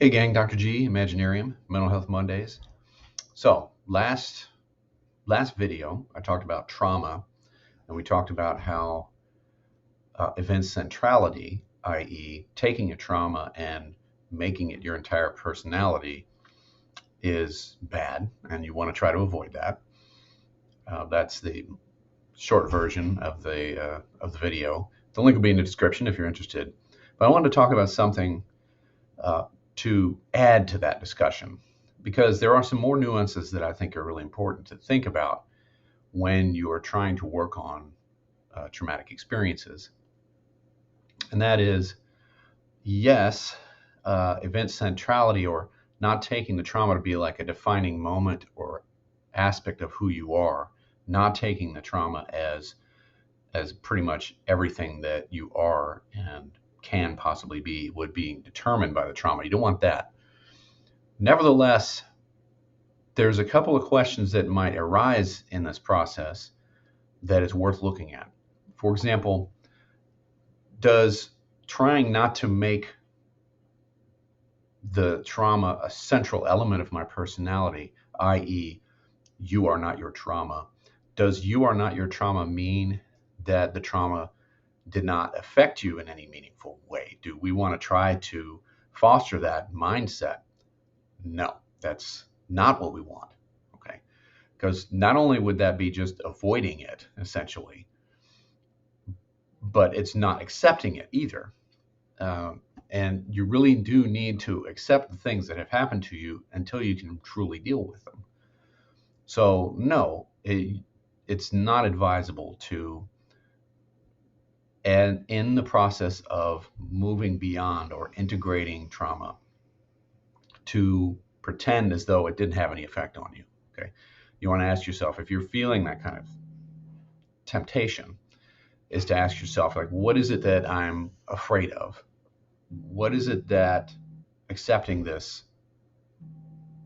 Hey gang, Dr. G, Imaginarium, Mental Health Mondays. So last video, I talked about trauma, and we talked about how event centrality, i.e., taking a trauma and making it your entire personality, is bad, and you want to try to avoid that. That's the short version of the video. The link will be in the description if you're interested. But I wanted to talk about something uh, to add to that discussion, because there are some more nuances that I think are really important to think about when you are trying to work on traumatic experiences. And that is, yes, event centrality, or not taking the trauma to be like a defining moment or aspect of who you are, not taking the trauma as pretty much everything that you are and can possibly be would be determined by the trauma. You don't want that. Nevertheless, there's a couple of questions that might arise in this process that is worth looking at. For example, does trying not to make the trauma a central element of my personality, i.e., you are not your trauma, does you are not your trauma mean that the trauma did not affect you in any meaningful way? Do we want to try to foster that mindset? No, that's not what we want. Okay. Because not only would that be just avoiding it, essentially, but it's not accepting it either. And you really do need to accept the things that have happened to you until you can truly deal with them. So, no, it's not advisable to, and in the process of moving beyond or integrating trauma, to pretend as though it didn't have any effect on you. Okay. You want to ask yourself, if you're feeling that kind of temptation, is to ask yourself, like, what is it that I'm afraid of? What is it that accepting this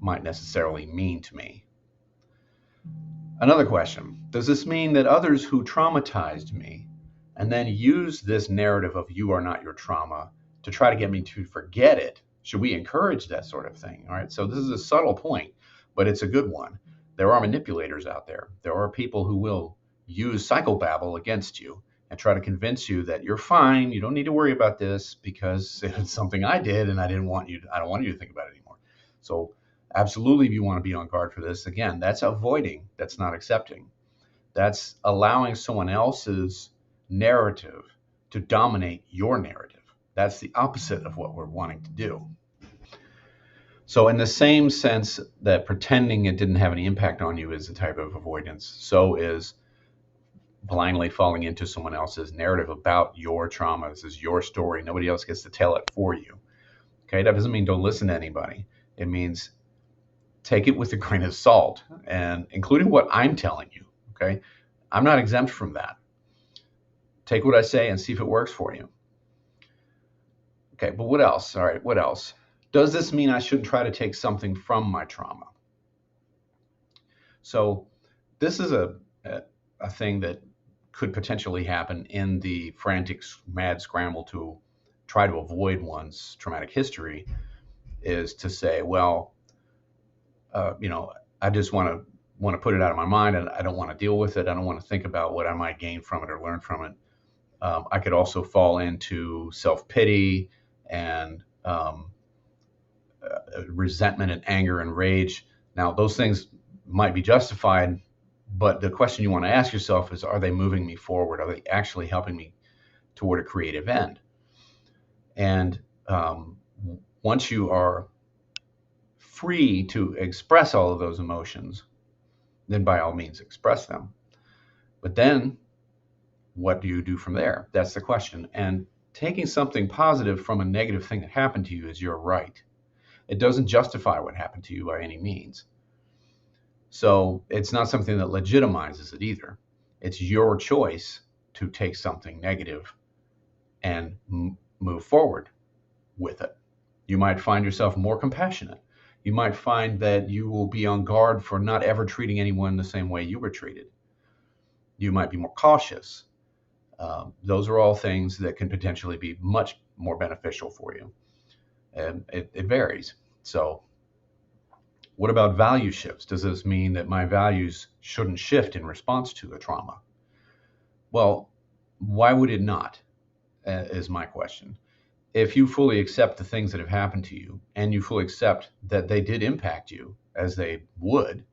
might necessarily mean to me? Another question: does this mean that others who traumatized me and then use this narrative of you are not your trauma to try to get me to forget it, should we encourage that sort of thing? All right, so this is a subtle point, but it's a good one. There are manipulators out there. There are people who will use psychobabble against you and try to convince you that you're fine, you don't need to worry about this because it's something I did and I don't want you to think about it anymore. So absolutely, if you want to be on guard for this, again, that's avoiding, that's not accepting. That's allowing someone else's narrative to dominate your narrative. That's the opposite of what we're wanting to do. So, in the same sense that pretending it didn't have any impact on you is a type of avoidance, so is blindly falling into someone else's narrative about your trauma. This is your story. Nobody else gets to tell it for you. Okay, that doesn't mean don't listen to anybody. It means take it with a grain of salt, and including what I'm telling you. Okay, I'm not exempt from that. Take what I say and see if it works for you. Okay, but what else? All right, what else? Does this mean I shouldn't try to take something from my trauma? So this is a thing that could potentially happen in the frantic, mad scramble to try to avoid one's traumatic history, is to say, well, I just want to put it out of my mind, and I don't want to deal with it. I don't want to think about what I might gain from it or learn from it. I could also fall into self-pity and resentment and anger and rage. Now, those things might be justified, but the question you want to ask yourself is, are they moving me forward? Are they actually helping me toward a creative end? And once you are free to express all of those emotions, then by all means express them. But then what do you do from there? That's the question. And taking something positive from a negative thing that happened to you is your right. It doesn't justify what happened to you by any means. So it's not something that legitimizes it either. It's your choice to take something negative and move forward with it. You might find yourself more compassionate. You might find that you will be on guard for not ever treating anyone the same way you were treated. You might be more cautious. Those are all things that can potentially be much more beneficial for you. And it varies. So what about value shifts? Does this mean that my values shouldn't shift in response to a trauma? Well, why would it not? Is my question. If you fully accept the things that have happened to you and you fully accept that they did impact you as they would,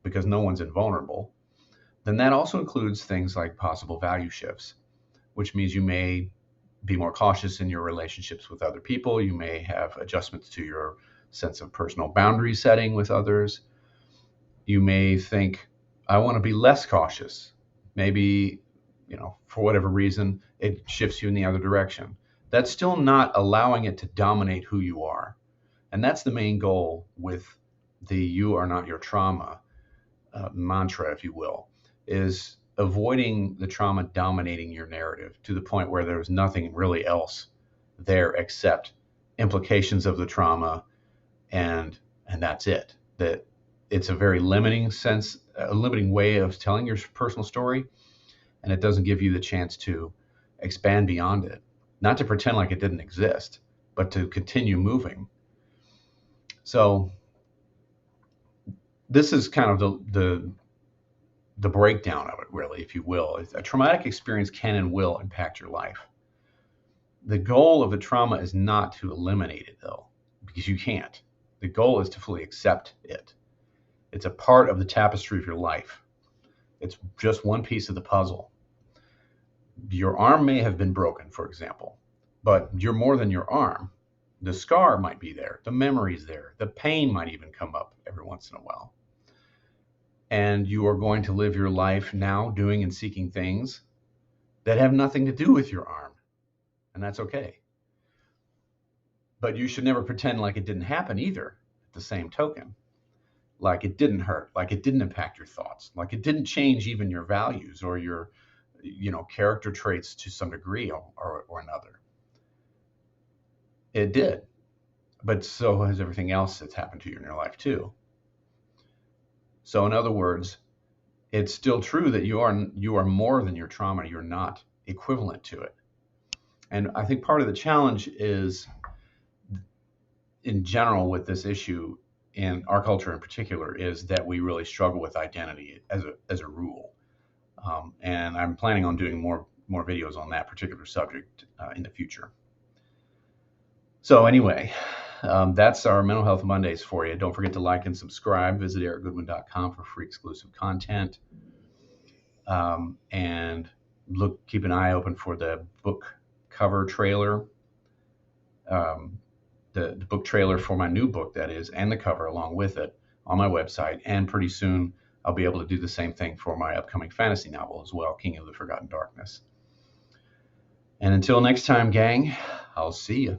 because no one's invulnerable, then that also includes things like possible value shifts, which means you may be more cautious in your relationships with other people. You may have adjustments to your sense of personal boundary setting with others. You may think, I want to be less cautious. Maybe, for whatever reason, it shifts you in the other direction. That's still not allowing it to dominate who you are. And that's the main goal with the "you are not your trauma" mantra, if you will, is avoiding the trauma dominating your narrative to the point where there's nothing really else there except implications of the trauma, and that's it. That it's a very limiting way of telling your personal story, and it doesn't give you the chance to expand beyond it, not to pretend like it didn't exist, but to continue moving. So this is kind of the breakdown of it, really, if you will. A traumatic experience can and will impact your life. The goal of the trauma is not to eliminate it, though, because you can't. The goal is to fully accept it. It's a part of the tapestry of your life. It's just one piece of the puzzle. Your arm may have been broken, for example, but you're more than your arm. The scar might be there. The memory's there. The pain might even come up every once in a while. And you are going to live your life now doing and seeking things that have nothing to do with your arm. And that's okay. But you should never pretend like it didn't happen either, at the same token. Like it didn't hurt, like it didn't impact your thoughts, like it didn't change even your values or your character traits to some degree or another. It did. But so has everything else that's happened to you in your life too. So in other words, it's still true that you are more than your trauma. You're not equivalent to it. And I think part of the challenge is, in general, with this issue in our culture in particular, is that we really struggle with identity as a rule. And I'm planning on doing more videos on that particular subject in the future. So anyway, that's our Mental Health Mondays for you. Don't forget to like and subscribe. Visit ericgoodwyn.com for free exclusive content. And keep an eye open for the book cover trailer, the book trailer for my new book, that is, and the cover along with it on my website. And pretty soon I'll be able to do the same thing for my upcoming fantasy novel as well, King of the Forgotten Darkness. And until next time, gang, I'll see you.